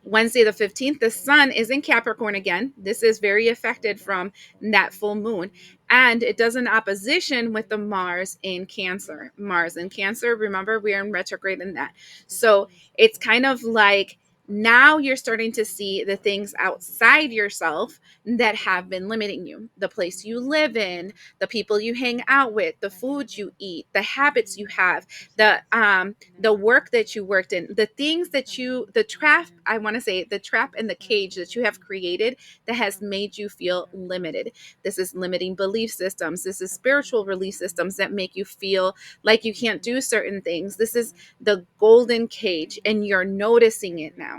Wednesday the 15th, the sun is in Capricorn again. This is very affected from that full moon. And it does an opposition with the Mars in Cancer. Mars in Cancer, remember, we are in retrograde in that. So it's kind of like now you're starting to see the things outside yourself that have been limiting you. The place you live in, the people you hang out with, the food you eat, the habits you have, the work that you worked in, the things that you, the trap, I want to say the trap and the cage that you have created that has made you feel limited. This is limiting belief systems. This is spiritual belief systems that make you feel like you can't do certain things. This is the golden cage, and you're noticing it now.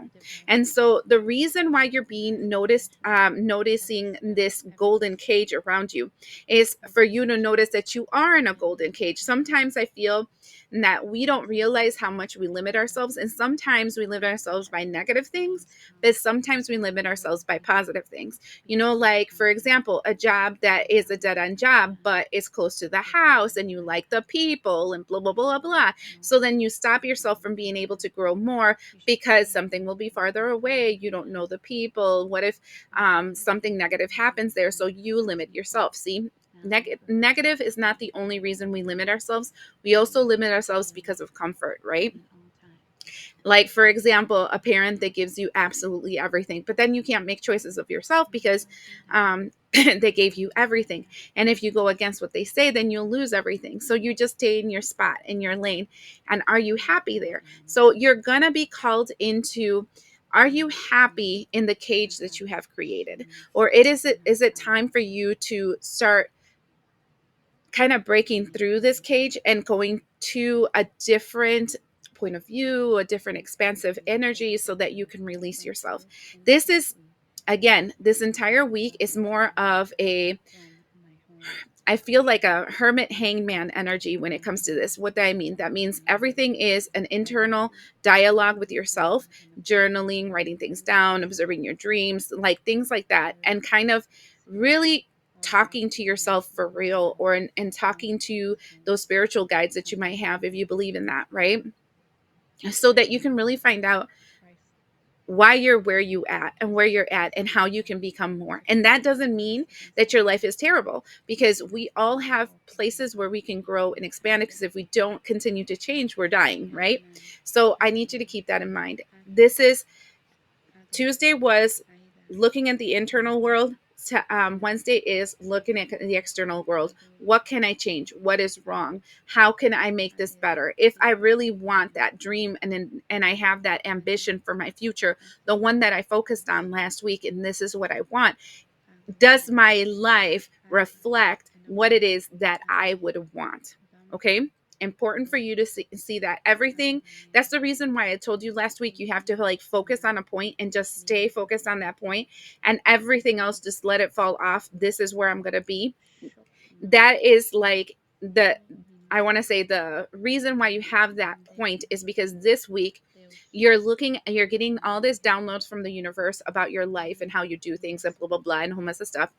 And so the reason why you're being noticing this golden cage around you is for you to notice that you are in a golden cage. Sometimes I feel that we don't realize how much we limit ourselves. And sometimes we limit ourselves by negative things, but sometimes we limit ourselves by positive things. Like, for example, a job that is a dead-end job, but it's close to the house and you like the people and blah, blah, blah, blah. So then you stop yourself from being able to grow more because something will be farther away. You don't know the people. What if something negative happens there? So you limit yourself. See? Negative is not the only reason we limit ourselves. We also limit ourselves because of comfort, right? Like, for example, a parent that gives you absolutely everything, but then you can't make choices of yourself because they gave you everything. And if you go against what they say, then you'll lose everything. So you just stay in your spot, in your lane. And are you happy there? So you're going to be called into, are you happy in the cage that you have created? Or is it time for you to start kind of breaking through this cage and going to a different point of view, a different expansive energy so that you can release yourself? This is, again, this entire week is more of I feel like a hermit hangman energy when it comes to this. What do I mean? That means everything is an internal dialogue with yourself, journaling, writing things down, observing your dreams, like things like that, and kind of really talking to yourself for real, or and talking to those spiritual guides that you might have if you believe in that, right? So that you can really find out why you're where you at and where you're at and how you can become more. And that doesn't mean that your life is terrible, because we all have places where we can grow and expand it, because if we don't continue to change, we're dying, right? So I need you to keep that in mind. This is Tuesday was looking at the internal world. Wednesday is looking at the external world. What can I change? What is wrong? How can I make this better? If I really want that dream and I have that ambition for my future, the one that I focused on last week, and this is what I want, does my life reflect what it is that I would want? Okay. Important for you to see that everything. That's the reason why I told you last week, you have to like focus on a point and just stay focused on that point, and everything else, just let it fall off. This is where I'm going to be. That is like I want to say the reason why you have that point is because this week you're getting all this downloads from the universe about your life and how you do things and blah, blah, blah, and whole mess of stuff.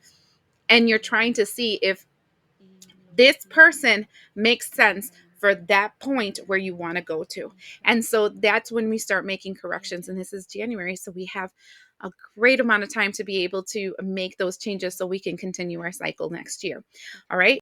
And you're trying to see if this person makes sense for that point where you want to go to. And so that's when we start making corrections. And this is January. So we have a great amount of time to be able to make those changes so we can continue our cycle next year. All right.